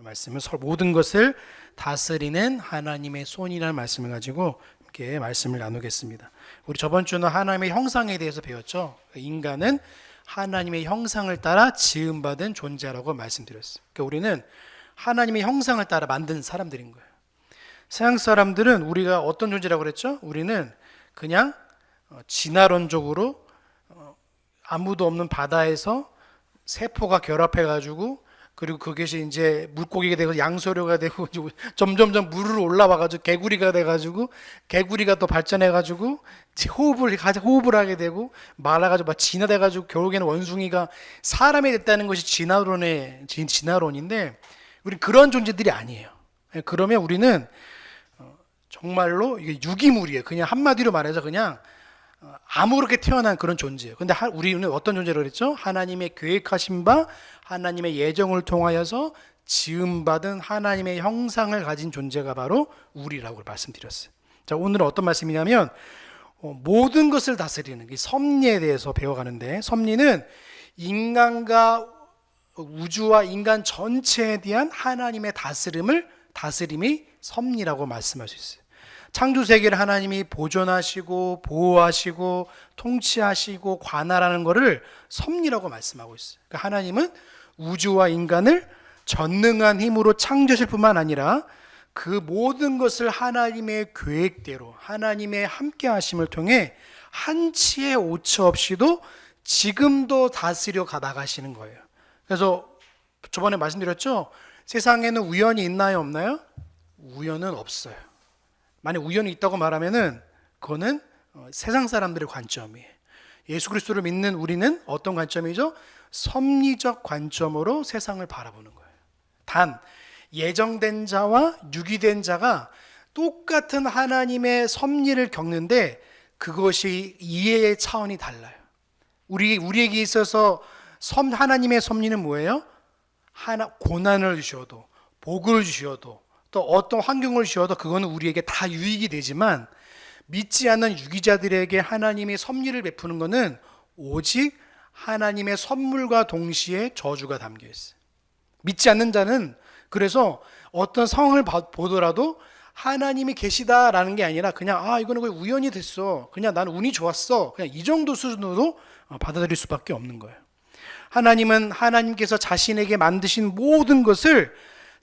말씀을 모든 것을 다스리는 하나님의 손이라는 말씀을 가지고 이렇게 말씀을 나누겠습니다. 우리 저번 주는 하나님의 형상에 대해서 배웠죠. 인간은 하나님의 형상을 따라 지음받은 존재라고 말씀드렸어요. 그러니까 우리는 하나님의 형상을 따라 만든 사람들인 거예요. 서양 사람들은 우리가 어떤 존재라고 그랬죠? 우리는 그냥 진화론적으로 아무도 없는 바다에서 세포가 결합해가지고 그리고 그것이 이제 물고기가 되고 양서류가 되고 점점점 물으로 올라와가지고 개구리가 돼가지고 개구리가 또 발전해가지고 호흡을 하게 되고 말아가지고 막 진화돼가지고 결국에는 원숭이가 사람이 됐다는 것이 진화론인데 우리 그런 존재들이 아니에요. 그러면 우리는 정말로 이게 유기물이에요. 그냥 한마디로 말해서 그냥 아무렇게 태어난 그런 존재예요. 근데 우리는 어떤 존재라고 그랬죠? 하나님의 계획하신 바 하나님의 예정을 통하여서 지음받은 하나님의 형상을 가진 존재가 바로 우리라고 말씀드렸어요. 자, 오늘은 어떤 말씀이냐면 모든 것을 다스리는 이 섭리에 대해서 배워가는데, 섭리는 인간과 우주와 인간 전체에 대한 하나님의 다스림이 섭리라고 말씀할 수 있어요. 창조 세계를 하나님이 보존하시고 보호하시고 통치하시고 관할하는 것을 섭리라고 말씀하고 있어요. 그러니까 하나님은 우주와 인간을 전능한 힘으로 창조하실 뿐만 아니라 그 모든 것을 하나님의 계획대로 하나님의 함께 하심을 통해 한치의 오차 없이도 지금도 다스려 나가시는 거예요. 그래서 저번에 말씀드렸죠? 세상에는 우연이 있나요, 없나요? 우연은 없어요. 만약 우연이 있다고 말하면은 그거는 세상 사람들의 관점이에요. 예수 그리스도를 믿는 우리는 어떤 관점이죠? 섭리적 관점으로 세상을 바라보는 거예요. 단 예정된 자와 유기된 자가 똑같은 하나님의 섭리를 겪는데 그것이 이해의 차원이 달라요. 우리에게 있어서 하나님의 섭리는 뭐예요? 고난을 주셔도 복을 주셔도 또 어떤 환경을 주셔도 그거는 우리에게 다 유익이 되지만 믿지 않는 유기자들에게 하나님의 섭리를 베푸는 것은 오직 하나님의 선물과 동시에 저주가 담겨 있어요. 믿지 않는 자는 그래서 어떤 상황을 보더라도 하나님이 계시다라는 게 아니라 그냥 이거는 그냥 우연이 됐어, 그냥 나는 운이 좋았어, 그냥 이 정도 수준으로 받아들일 수밖에 없는 거예요. 하나님은 하나님께서 자신에게 만드신 모든 것을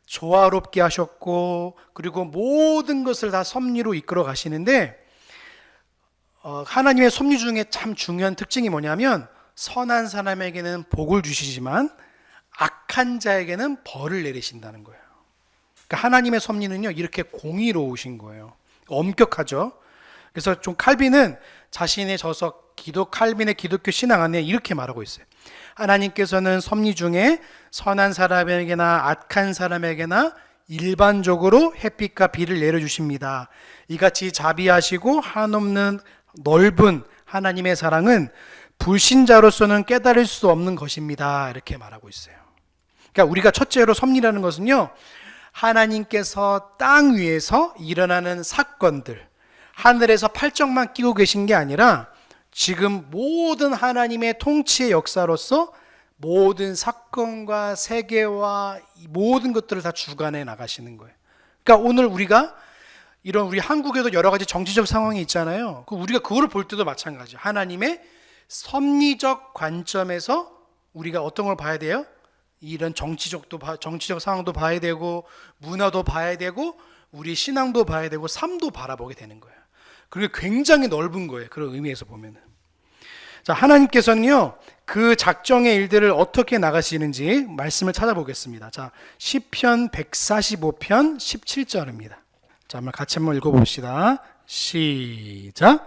조화롭게 하셨고 그리고 모든 것을 다 섭리로 이끌어 가시는데 하나님의 섭리 중에 참 중요한 특징이 뭐냐면 선한 사람에게는 복을 주시지만 악한 자에게는 벌을 내리신다는 거예요. 그러니까 하나님의 섭리는요 이렇게 공의로우신 거예요. 엄격하죠. 그래서 좀 칼빈은 자신의 저서 칼빈의 기독교 신앙 안에 이렇게 말하고 있어요. 하나님께서는 섭리 중에 선한 사람에게나 악한 사람에게나 일반적으로 햇빛과 비를 내려주십니다. 이같이 자비하시고 한없는 넓은 하나님의 사랑은 불신자로서는 깨달을 수 없는 것입니다. 이렇게 말하고 있어요. 그러니까 우리가 첫째로 섭리라는 것은요, 하나님께서 땅 위에서 일어나는 사건들, 하늘에서 팔적만 끼고 계신 게 아니라 지금 모든 하나님의 통치의 역사로서 모든 사건과 세계와 모든 것들을 다 주관해 나가시는 거예요. 그러니까 오늘 우리가 우리 한국에도 여러 가지 정치적 상황이 있잖아요. 우리가 그거를 볼 때도 마찬가지예요. 하나님의 섭리적 관점에서 우리가 어떤 걸 봐야 돼요? 이런 정치적 상황도 봐야 되고 문화도 봐야 되고 우리 신앙도 봐야 되고 삶도 바라보게 되는 거예요. 그게 굉장히 넓은 거예요. 그런 의미에서 보면은. 자, 하나님께서는요, 그 작정의 일들을 어떻게 나가시는지 말씀을 찾아보겠습니다. 자, 시편 145편 17절입니다. 자, 같이 한번 읽어봅시다. 시작.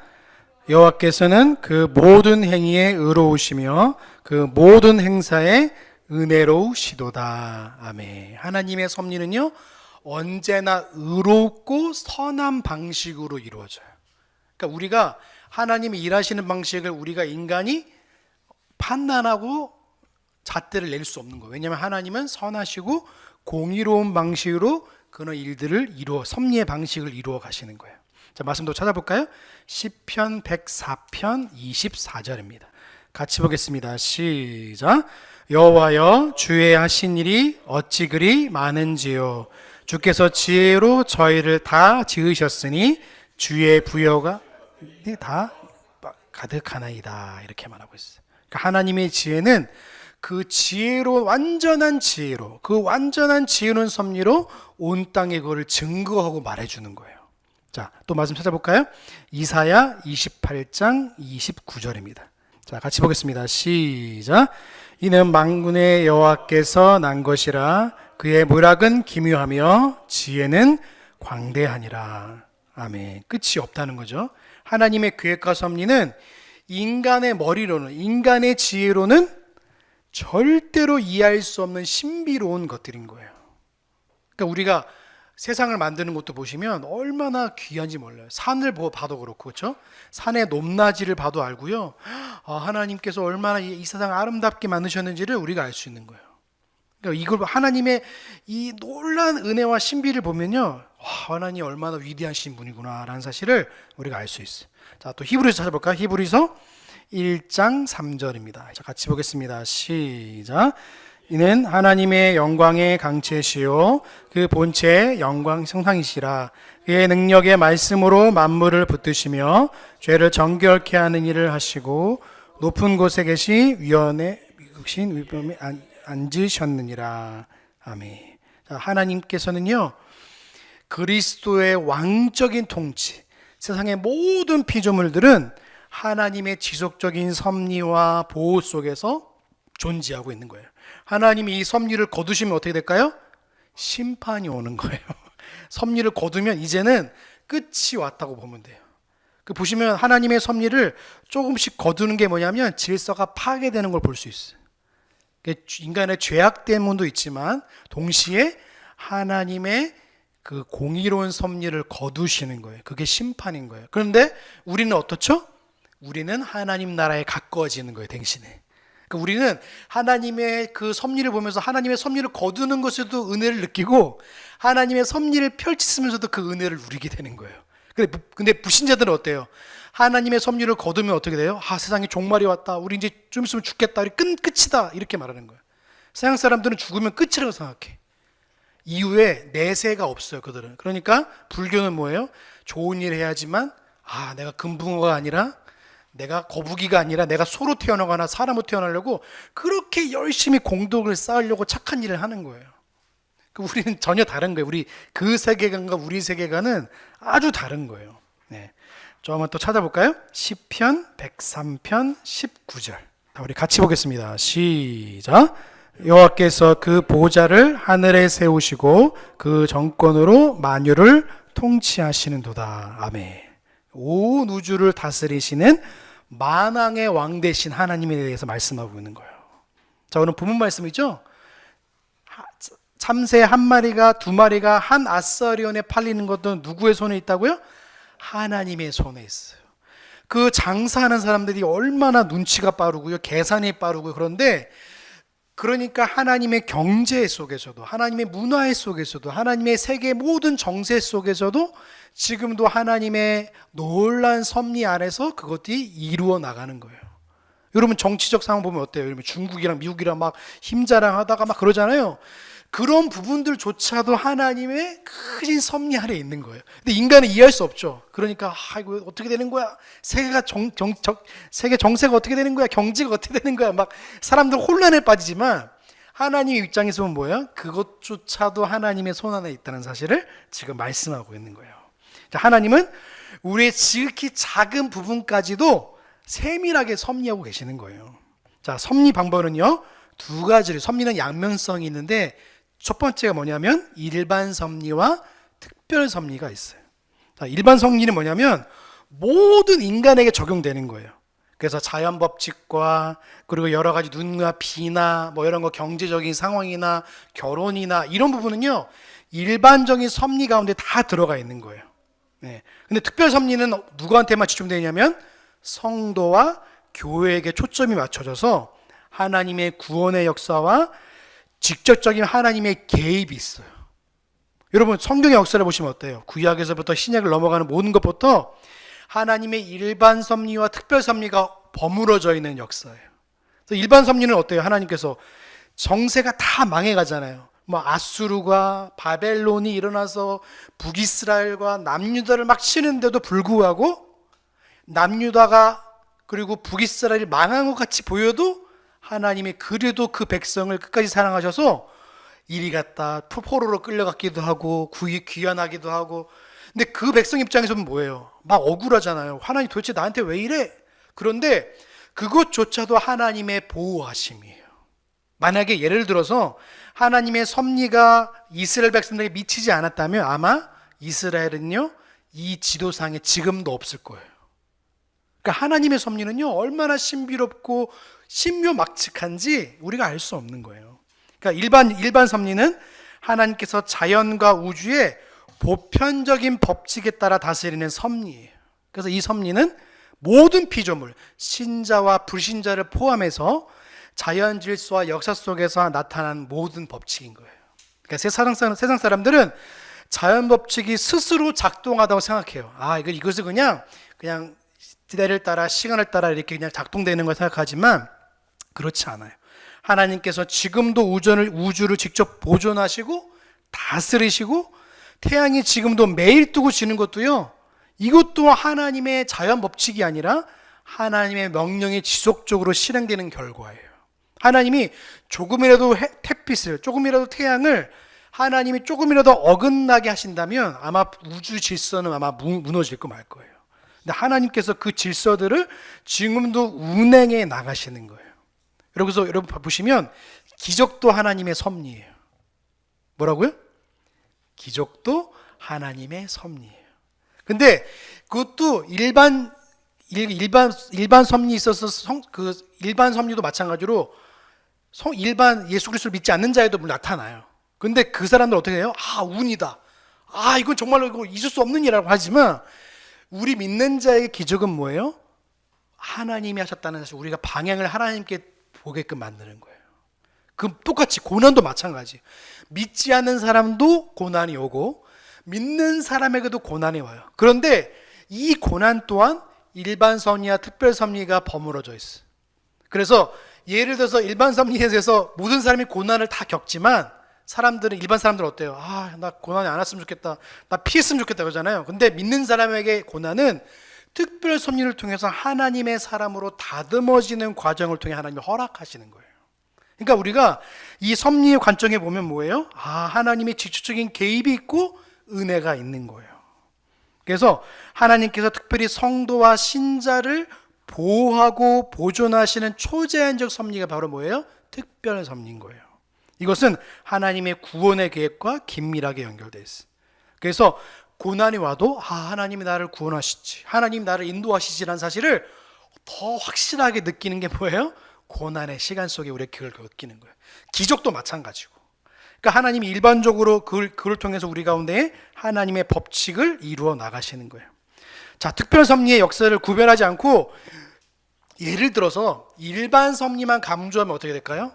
여호와께서는 그 모든 행위에 의로우시며 그 모든 행사에 은혜로우시도다. 아멘. 하나님의 섭리는요, 언제나 의롭고 선한 방식으로 이루어져요. 그러니까 우리가 하나님이 일하시는 방식을 우리가 인간이 판단하고 잣대를 낼 수 없는 거예요. 왜냐하면 하나님은 선하시고 공의로운 방식으로 그런 일들을 섭리의 방식을 이루어 가시는 거예요. 자, 말씀도 찾아볼까요? 시편 104편 24절입니다. 같이 보겠습니다. 시작. 여호와여 주의 하신 일이 어찌 그리 많은지요. 주께서 지혜로 저희를 다 지으셨으니 주의 부여가 다 가득하나이다. 이렇게 말하고 있어요. 그러니까 하나님의 지혜는 그 지혜로 완전한 지혜로 그 완전한 지혜로운 섭리로 온 땅에 그걸 증거하고 말해주는 거예요. 자, 또 말씀 찾아볼까요? 이사야 28장 29절입니다. 자, 같이 보겠습니다. 시작. 이는 만군의 여호와께서 난 것이라 그의 모략은 기묘하며 지혜는 광대하니라. 아멘. 끝이 없다는 거죠. 하나님의 계획과 섭리는 인간의 머리로는 인간의 지혜로는 절대로 이해할 수 없는 신비로운 것들인 거예요. 그러니까 우리가 세상을 만드는 것도 보시면 얼마나 귀한지 몰라요. 산을 봐도 그렇고, 그렇죠? 산의 높낮이를 봐도 알고요. 하나님께서 얼마나 이 세상을 아름답게 만드셨는지를 우리가 알 수 있는 거예요. 그러니까 이걸 하나님의 이 놀라운 은혜와 신비를 보면요, 하나님 얼마나 위대하신 분이구나라는 사실을 우리가 알 수 있어요. 자, 또 히브리서 찾아볼까요? 히브리서 1장 3절입니다. 자, 같이 보겠습니다. 시작. 이는 하나님의 영광의 강체시요 그 본체의 영광 성상이시라. 그의 능력의 말씀으로 만물을 붙드시며 죄를 정결케 하는 일을 하시고 높은 곳에 계시 위엄에 앉으셨느니라. 아멘. 자, 하나님께서는요 그리스도의 왕적인 통치, 세상의 모든 피조물들은 하나님의 지속적인 섭리와 보호 속에서 존재하고 있는 거예요. 하나님이 이 섭리를 거두시면 어떻게 될까요? 심판이 오는 거예요. 섭리를 거두면 이제는 끝이 왔다고 보면 돼요. 그 보시면 하나님의 섭리를 조금씩 거두는 게 뭐냐면 질서가 파괴되는 걸 볼 수 있어요. 인간의 죄악 때문도 있지만 동시에 하나님의 그 공의로운 섭리를 거두시는 거예요. 그게 심판인 거예요. 그런데 우리는 어떻죠? 우리는 하나님 나라에 가까워지는 거예요, 대신에. 그러니까 우리는 하나님의 그 섭리를 보면서 하나님의 섭리를 거두는 것에도 은혜를 느끼고 하나님의 섭리를 펼치면서도 그 은혜를 누리게 되는 거예요. 근데 불신자들은 어때요? 하나님의 섭리를 거두면 어떻게 돼요? 세상에 종말이 왔다. 우리 이제 좀 있으면 죽겠다. 우리 끝이다. 이렇게 말하는 거예요. 서양 사람들은 죽으면 끝이라고 생각해. 이후에 내세가 없어요, 그들은. 그러니까 불교는 뭐예요? 좋은 일 해야지만 내가 금붕어가 아니라 내가 거북이가 아니라 내가 소로 태어나거나 사람으로 태어나려고 그렇게 열심히 공덕을 쌓으려고 착한 일을 하는 거예요. 우리는 전혀 다른 거예요. 우리 그 세계관과 우리 세계관은 아주 다른 거예요. 네. 좀 한번 또 찾아볼까요? 시편 103편 19절. 우리 같이 보겠습니다. 시작. 여호와께서 그 보좌를 하늘에 세우시고 그 정권으로 만유를 통치하시는도다. 아멘. 온 우주를 다스리시는 만왕의 왕 되신 하나님에 대해서 말씀하고 있는 거예요. 자, 오늘 본문 말씀이죠. 참새 한 마리가 두 마리가 한 아스라엘에 팔리는 것도 누구의 손에 있다고요? 하나님의 손에 있어요. 그 장사하는 사람들이 얼마나 눈치가 빠르고요, 계산이 빠르고요. 그러니까 하나님의 경제 속에서도, 하나님의 문화 속에서도, 하나님의 세계 모든 정세 속에서도 지금도 하나님의 놀라운 섭리 안에서 그것들이 이루어 나가는 거예요. 여러분 정치적 상황 보면 어때요? 여러분 중국이랑 미국이랑 막 힘자랑하다가 막 그러잖아요. 그런 부분들조차도 하나님의 크신 섭리 아래 있는 거예요. 근데 인간은 이해할 수 없죠. 그러니까 이거 어떻게 되는 거야? 세계 정세가 어떻게 되는 거야? 경제가 어떻게 되는 거야? 막 사람들 혼란에 빠지지만 하나님의 입장에서 보면 뭐예요? 그것조차도 하나님의 손 안에 있다는 사실을 지금 말씀하고 있는 거예요. 하나님은 우리의 지극히 작은 부분까지도 세밀하게 섭리하고 계시는 거예요. 자, 섭리 방법은요 두 가지를. 섭리는 양면성이 있는데 첫 번째가 뭐냐면 일반 섭리와 특별 섭리가 있어요. 자, 일반 섭리는 뭐냐면 모든 인간에게 적용되는 거예요. 그래서 자연 법칙과 그리고 여러 가지 눈과 비나 뭐 이런 거 경제적인 상황이나 결혼이나 이런 부분은요 일반적인 섭리 가운데 다 들어가 있는 거예요. 네. 근데 특별 섭리는 누구한테만 집중되어 있냐면 성도와 교회에게 초점이 맞춰져서 하나님의 구원의 역사와 직접적인 하나님의 개입이 있어요. 여러분 성경의 역사를 보시면 어때요? 구약에서부터 신약을 넘어가는 모든 것부터 하나님의 일반 섭리와 특별 섭리가 버무러져 있는 역사예요. 그래서 일반 섭리는 어때요? 하나님께서 정세가 다 망해가잖아요. 뭐 아수르가 바벨론이 일어나서 북이스라엘과 남유다를 막 치는데도 불구하고 남유다가 그리고 북이스라엘이 망한 것 같이 보여도 하나님이 그래도 그 백성을 끝까지 사랑하셔서 이리 갔다 포로로 끌려갔기도 하고 귀환하기도 하고. 근데 그 백성 입장에서는 뭐예요? 막 억울하잖아요. 하나님 도대체 나한테 왜 이래? 그런데 그것조차도 하나님의 보호하심이에요. 만약에 예를 들어서 하나님의 섭리가 이스라엘 백성들에게 미치지 않았다면 아마 이스라엘은요 이 지도상에 지금도 없을 거예요. 그러니까 하나님의 섭리는요 얼마나 신비롭고 신묘막측한지 우리가 알 수 없는 거예요. 그러니까 일반 섭리는 하나님께서 자연과 우주의 보편적인 법칙에 따라 다스리는 섭리예요. 그래서 이 섭리는 모든 피조물, 신자와 불신자를 포함해서 자연 질서와 역사 속에서 나타난 모든 법칙인 거예요. 그러니까 세상 사람들은 자연 법칙이 스스로 작동하다고 생각해요. 이것을 그냥 때를 따라 시간을 따라 이렇게 그냥 작동되는 걸 생각하지만 그렇지 않아요. 하나님께서 지금도 우주를 직접 보존하시고 다스리시고 태양이 지금도 매일 뜨고 지는 것도요. 이것도 하나님의 자연 법칙이 아니라 하나님의 명령이 지속적으로 실행되는 결과예요. 하나님이 조금이라도 햇빛을, 조금이라도 태양을 하나님이 조금이라도 어긋나게 하신다면 아마 우주 질서는 아마 무너질 말 거예요. 근데 하나님께서 그 질서들을 지금도 운행해 나가시는 거예요. 그래서 여러분 보시면 기적도 하나님의 섭리예요. 뭐라고요? 기적도 하나님의 섭리예요. 근데 그것도 일반 섭리 있어서 일반 섭리도 마찬가지로 일반 예수 그리스도를 믿지 않는 자에도 물론 나타나요. 근데 그 사람들 어떻게 해요? 운이다. 이건 정말로 이거 있을 수 없는 일이라고 하지만 우리 믿는 자에게 기적은 뭐예요? 하나님이 하셨다는 사실, 우리가 방향을 하나님께 보게끔 만드는 거예요. 그 똑같이 고난도 마찬가지. 믿지 않는 사람도 고난이 오고 믿는 사람에게도 고난이 와요. 그런데 이 고난 또한 일반 섭리와 특별 섭리가 버무려져 있어요. 그래서 예를 들어서 일반 섭리에서 모든 사람이 고난을 다 겪지만 일반 사람들은 어때요? 나 고난이 안 왔으면 좋겠다. 나 피했으면 좋겠다 그러잖아요. 근데 믿는 사람에게 고난은 특별 섭리를 통해서 하나님의 사람으로 다듬어지는 과정을 통해 하나님이 허락하시는 거예요. 그러니까 우리가 이 섭리의 관점에 보면 뭐예요? 하나님의 직접적인 개입이 있고 은혜가 있는 거예요. 그래서 하나님께서 특별히 성도와 신자를 보호하고 보존하시는 초제한적 섭리가 바로 뭐예요? 특별 섭리인 거예요. 이것은 하나님의 구원의 계획과 긴밀하게 연결되어 있어요. 그래서 고난이 와도 하나님이 나를 구원하시지, 하나님이 나를 인도하시지라는 사실을 더 확실하게 느끼는 게 뭐예요? 고난의 시간 속에 우리가 그걸 느끼는 거예요. 기적도 마찬가지고. 그러니까 하나님이 일반적으로 그걸 통해서 우리 가운데 하나님의 법칙을 이루어 나가시는 거예요. 자, 특별 섭리의 역사를 구별하지 않고 예를 들어서 일반 섭리만 강조하면 어떻게 될까요?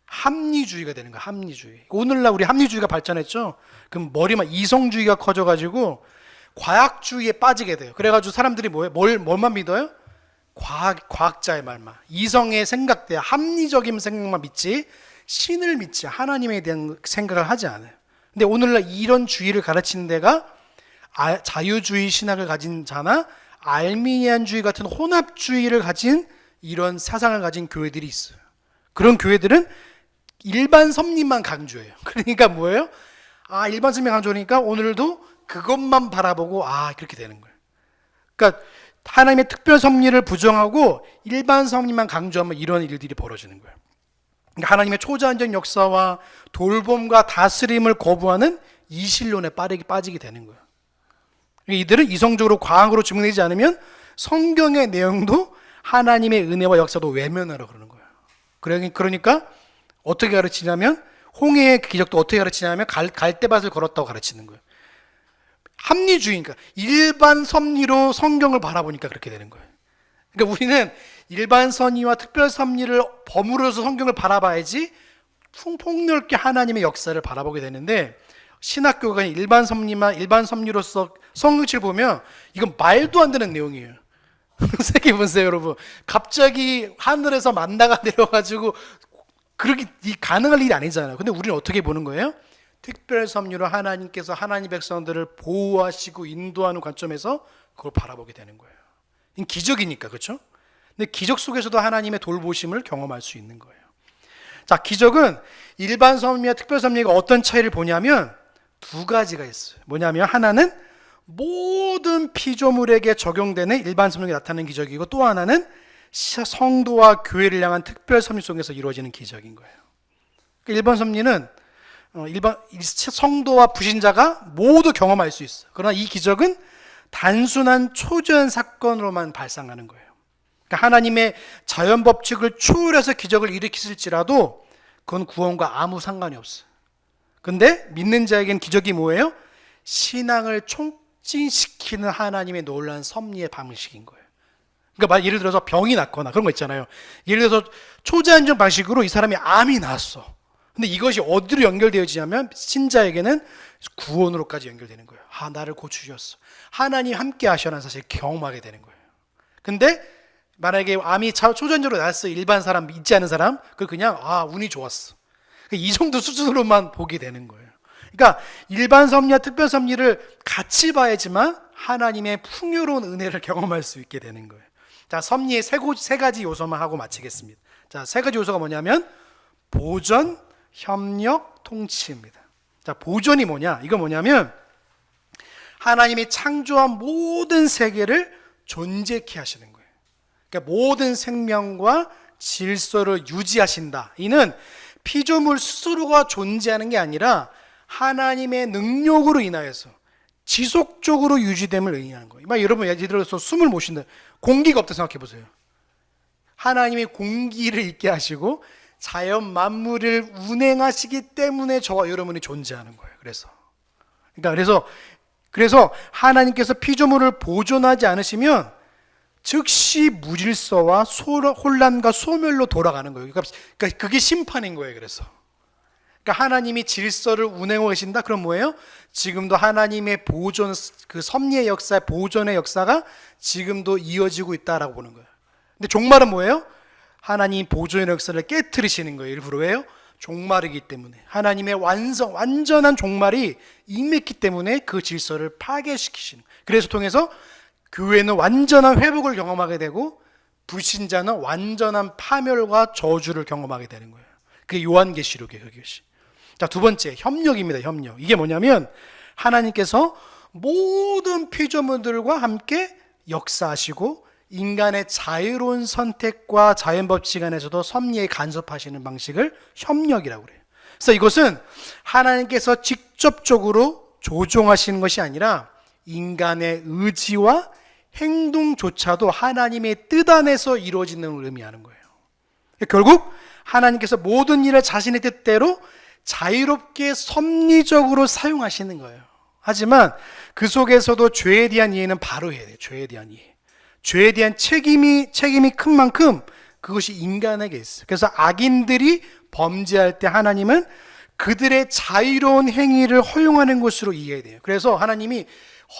합리주의가 되는 거예요. 합리주의. 오늘날 우리 합리주의가 발전했죠. 그럼 머리만 이성주의가 커져가지고 과학주의에 빠지게 돼요. 그래가지고 사람들이 뭘만 믿어요? 과학자의 말만, 이성의 생각대, 합리적인 생각만 믿지 신을 믿지 하나님에 대한 생각을 하지 않아요. 근데 오늘날 이런 주의를 가르치는 데가 자유주의 신학을 가진 자나 알미니안주의 같은 혼합주의를 가진 이런 사상을 가진 교회들이 있어요. 그런 교회들은 일반 섭리만 강조해요. 그러니까 뭐예요? 일반 섭리 강조하니까 오늘도 그것만 바라보고 그렇게 되는 거예요. 그러니까 하나님의 특별 섭리를 부정하고 일반 섭리만 강조하면 이런 일들이 벌어지는 거예요. 그러니까 하나님의 초자연적 역사와 돌봄과 다스림을 거부하는 이신론에 빠지게 되는 거예요. 이들은 이성적으로 과학으로 증명되지 않으면 성경의 내용도 하나님의 은혜와 역사도 외면하라 그러는 거예요. 그러니까 어떻게 가르치냐면 홍해의 기적도 어떻게 가르치냐면 갈대밭을 걸었다고 가르치는 거예요. 합리주의니까 일반 섭리로 성경을 바라보니까 그렇게 되는 거예요. 그러니까 우리는 일반 섭리와 특별 섭리를 버무려서 성경을 바라봐야지 폭넓게 하나님의 역사를 바라보게 되는데, 신학교가 일반 섭리로서 성경책을 보면 이건 말도 안 되는 내용이에요. 생각해 보세요, 여러분. 갑자기 하늘에서 만나가 내려가지고 그렇게 가능할 일이 아니잖아요. 근데 우리는 어떻게 보는 거예요? 특별 섭리로 하나님께서 하나님 백성들을 보호하시고 인도하는 관점에서 그걸 바라보게 되는 거예요. 이건 기적이니까, 그렇죠? 근데 기적 속에서도 하나님의 돌보심을 경험할 수 있는 거예요. 자, 기적은 일반 섭리와 특별 섭리가 어떤 차이를 보냐면 두 가지가 있어요. 뭐냐면 하나는 모든 피조물에게 적용되는 일반 섭리가 나타나는 기적이고, 또 하나는 성도와 교회를 향한 특별 섭리 속에서 이루어지는 기적인 거예요. 일반 섭리는 일반 성도와 불신자가 모두 경험할 수 있어요. 그러나 이 기적은 단순한 초자연 사건으로만 발생하는 거예요. 그러니까 하나님의 자연 법칙을 초월해서 기적을 일으키실지라도 그건 구원과 아무 상관이 없어요. 근데 믿는 자에겐 기적이 뭐예요? 신앙을 촉진시키는 하나님의 놀라운 섭리의 방식인 거예요. 그러니까 예를 들어서 병이 났거나 그런 거 있잖아요. 예를 들어서 초자연적 방식으로 이 사람이 암이 났어. 근데 이것이 어디로 연결되어지냐면 신자에게는 구원으로까지 연결되는 거예요. 아, 나를 고치셨어. 하나님 함께 하셔라는 사실을 경험하게 되는 거예요. 근데 만약에 암이 초전적으로 났어, 일반 사람, 믿지 않은 사람, 그 그냥 운이 좋았어. 이 정도 수준으로만 보게 되는 거예요. 그러니까 일반 섭리와 특별 섭리를 같이 봐야지만 하나님의 풍요로운 은혜를 경험할 수 있게 되는 거예요. 자, 섭리의 세 가지 요소만 하고 마치겠습니다. 자, 세 가지 요소가 뭐냐면 보존, 협력, 통치입니다. 자, 보존이 뭐냐? 이거 뭐냐면 하나님이 창조한 모든 세계를 존재케 하시는 거예요. 그러니까 모든 생명과 질서를 유지하신다. 이는 피조물 스스로가 존재하는 게 아니라 하나님의 능력으로 인하여서 지속적으로 유지됨을 의미하는 거예요. 여러분 예를 들어서 숨을 못 쉰다. 공기가 없다 생각해 보세요. 하나님이 공기를 있게 하시고 자연 만물을 운행하시기 때문에 저와 여러분이 존재하는 거예요. 그래서 하나님께서 피조물을 보존하지 않으시면 즉시 무질서와 혼란과 소멸로 돌아가는 거예요. 그러니까 그게 심판인 거예요. 그러니까 하나님이 질서를 운행하고 계신다. 그럼 뭐예요? 지금도 하나님의 보존, 그 섭리의 역사, 보존의 역사가 지금도 이어지고 있다라고 보는 거예요. 근데 종말은 뭐예요? 하나님 보존의 역사를 깨트리시는 거예요. 일부러. 왜요? 종말이기 때문에. 하나님의 완전한 종말이 임했기 때문에 그 질서를 파괴시키시는 거예요. 그래서 통해서 교회는 완전한 회복을 경험하게 되고 불신자는 완전한 파멸과 저주를 경험하게 되는 거예요. 그게 요한계시록이에요. 그것이. 자, 두 번째, 협력입니다. 협력. 이게 뭐냐면 하나님께서 모든 피조물들과 함께 역사하시고 인간의 자유로운 선택과 자연법칙 안에서도 섭리에 간섭하시는 방식을 협력이라고 그래요. 그래서 이것은 하나님께서 직접적으로 조종하시는 것이 아니라 인간의 의지와 행동조차도 하나님의 뜻 안에서 이루어지는 걸 의미하는 거예요. 결국 하나님께서 모든 일을 자신의 뜻대로 자유롭게 섭리적으로 사용하시는 거예요. 하지만 그 속에서도 죄에 대한 이해는 바로 해야 돼요. 죄에 대한 이해. 죄에 대한 책임이 큰 만큼 그것이 인간에게 있어요. 그래서 악인들이 범죄할 때 하나님은 그들의 자유로운 행위를 허용하는 것으로 이해해야 돼요. 그래서 하나님이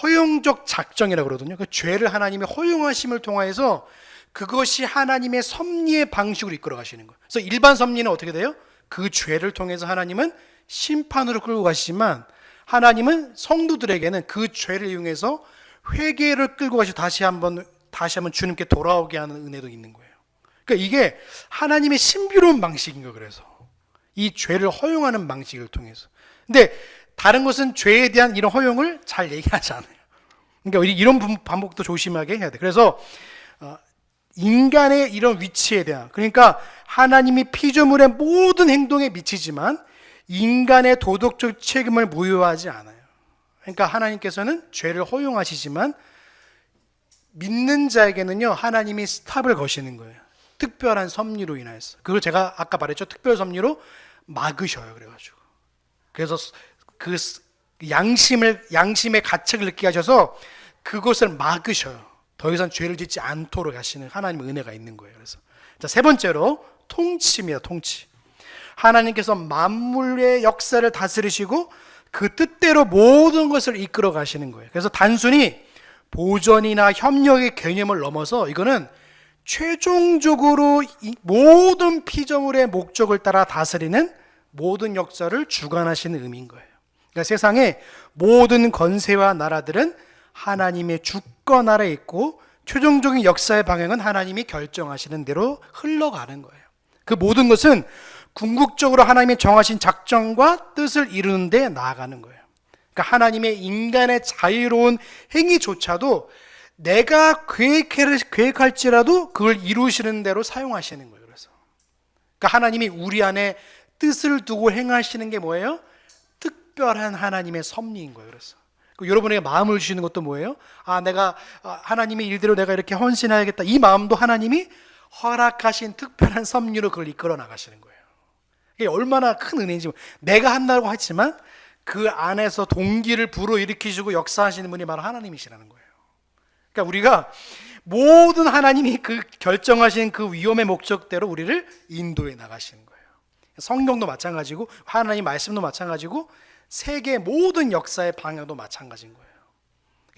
허용적 작정이라고 그러거든요. 그 죄를 하나님이 허용하심을 통해서 그것이 하나님의 섭리의 방식으로 이끌어 가시는 거예요. 그래서 일반 섭리는 어떻게 돼요? 그 죄를 통해서 하나님은 심판으로 끌고 가시지만 하나님은 성도들에게는 그 죄를 이용해서 회개를 끌고 가시고 다시 한번 주님께 돌아오게 하는 은혜도 있는 거예요. 그러니까 이게 하나님의 신비로운 방식인 거예요. 그래서 이 죄를 허용하는 방식을 통해서. 근데 다른 것은 죄에 대한 이런 허용을 잘 얘기하지 않아요. 그러니까 이런 반복도 조심하게 해야 돼. 그래서 인간의 이런 위치에 대한, 그러니까 하나님이 피조물의 모든 행동에 미치지만 인간의 도덕적 책임을 무효하지 않아요. 그러니까 하나님께서는 죄를 허용하시지만 믿는 자에게는요 하나님이 스탑을 거시는 거예요. 특별한 섭리로 인해서. 그걸 제가 아까 말했죠. 특별 섭리로 막으셔요. 그래서 그 양심의 가책을 느끼게 하셔서 그것을 막으셔요. 더 이상 죄를 짓지 않도록 하시는 하나님의 은혜가 있는 거예요. 그래서 자, 세 번째로 통치입니다. 통치. 하나님께서 만물의 역사를 다스리시고 그 뜻대로 모든 것을 이끌어 가시는 거예요. 그래서 단순히 보전이나 협력의 개념을 넘어서 이거는 최종적으로 이 모든 피조물의 목적을 따라 다스리는 모든 역사를 주관하시는 의미인 거예요. 그러니까 세상의 모든 권세와 나라들은 하나님의 주권 아래에 있고 최종적인 역사의 방향은 하나님이 결정하시는 대로 흘러가는 거예요. 그 모든 것은 궁극적으로 하나님이 정하신 작정과 뜻을 이루는 데 나아가는 거예요. 그러니까 하나님의 인간의 자유로운 행위조차도 내가 계획할지라도 그걸 이루시는 대로 사용하시는 거예요. 그러니까 하나님이 우리 안에 뜻을 두고 행하시는 게 뭐예요? 특별한 하나님의 섭리인 거예요. 그래서 여러분에게 마음을 주시는 것도 뭐예요? 내가 하나님의 일대로 내가 이렇게 헌신해야겠다. 이 마음도 하나님이 허락하신 특별한 섭리로 그걸 이끌어 나가시는 거예요. 이게 얼마나 큰 은혜인지. 내가 한다고 하지만 그 안에서 동기를 불어일으키시고 역사하시는 분이 바로 하나님이시라는 거예요. 그러니까 우리가 모든 하나님이 그 결정하신 그 위엄의 목적대로 우리를 인도해 나가시는 거예요. 성경도 마찬가지고 하나님 말씀도 마찬가지고 세계 모든 역사의 방향도 마찬가지인 거예요.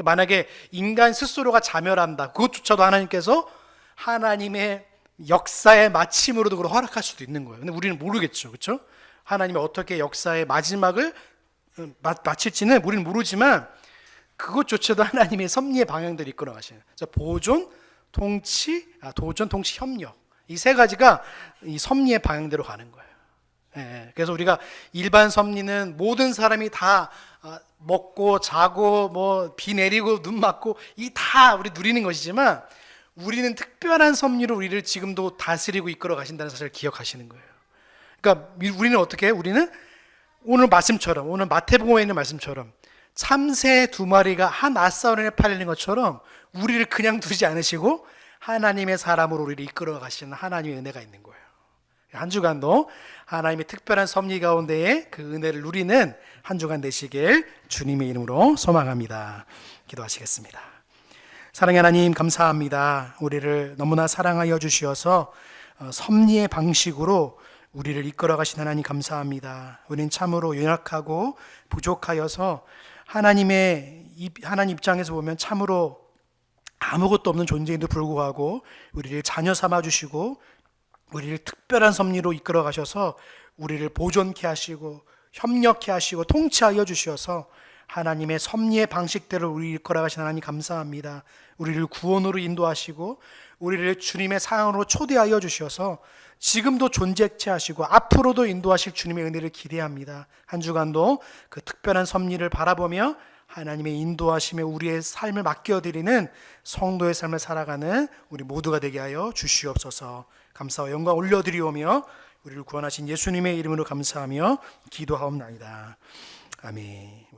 만약에 인간 스스로가 자멸한다, 그것조차도 하나님께서 하나님의 역사의 마침으로도 그걸 허락할 수도 있는 거예요. 근데 우리는 모르겠죠, 그렇죠? 하나님이 어떻게 역사의 마지막을 마칠지는 우리는 모르지만 그것조차도 하나님의 섭리의 방향들을 이끌어 가시는. 보존, 통치, 협력, 이 세 가지가 이 섭리의 방향대로 가는 거예요. 그래서 우리가 일반 섭리는 모든 사람이 다 먹고 자고 뭐 비 내리고 눈 맞고 이 다 우리 누리는 것이지만 우리는 특별한 섭리로 우리를 지금도 다스리고 이끌어 가신다는 사실을 기억하시는 거예요. 그러니까 우리는 어떻게 해요? 우리는 오늘 말씀처럼, 오늘 마태복음에 있는 말씀처럼 참새 2마리가 한 앗사원에 팔리는 것처럼 우리를 그냥 두지 않으시고 하나님의 사람으로 우리를 이끌어 가시는 하나님의 은혜가 있는 거예요. 한 주간도 하나님의 특별한 섭리 가운데에 그 은혜를 누리는 한 주간 되시길 주님의 이름으로 소망합니다. 기도하시겠습니다. 사랑의 하나님, 감사합니다. 우리를 너무나 사랑하여 주시어서 섭리의 방식으로 우리를 이끌어 가신 하나님 감사합니다. 우리는 참으로 연약하고 부족하여서 하나님 입장에서 보면 참으로 아무것도 없는 존재인데도 불구하고 우리를 자녀 삼아 주시고 우리를 특별한 섭리로 이끌어 가셔서 우리를 보존케 하시고 협력케 하시고 통치하여 주셔서 하나님의 섭리의 방식대로 우리를 이끌어 가신 하나님 감사합니다. 우리를 구원으로 인도하시고 우리를 주님의 사랑으로 초대하여 주셔서 지금도 존재케 하시고 앞으로도 인도하실 주님의 은혜를 기대합니다. 한 주간도 그 특별한 섭리를 바라보며 하나님의 인도하심에 우리의 삶을 맡겨드리는 성도의 삶을 살아가는 우리 모두가 되게 하여 주시옵소서. 감사와 영광 올려드리오며 우리를 구원하신 예수님의 이름으로 감사하며 기도하옵나이다. 아멘.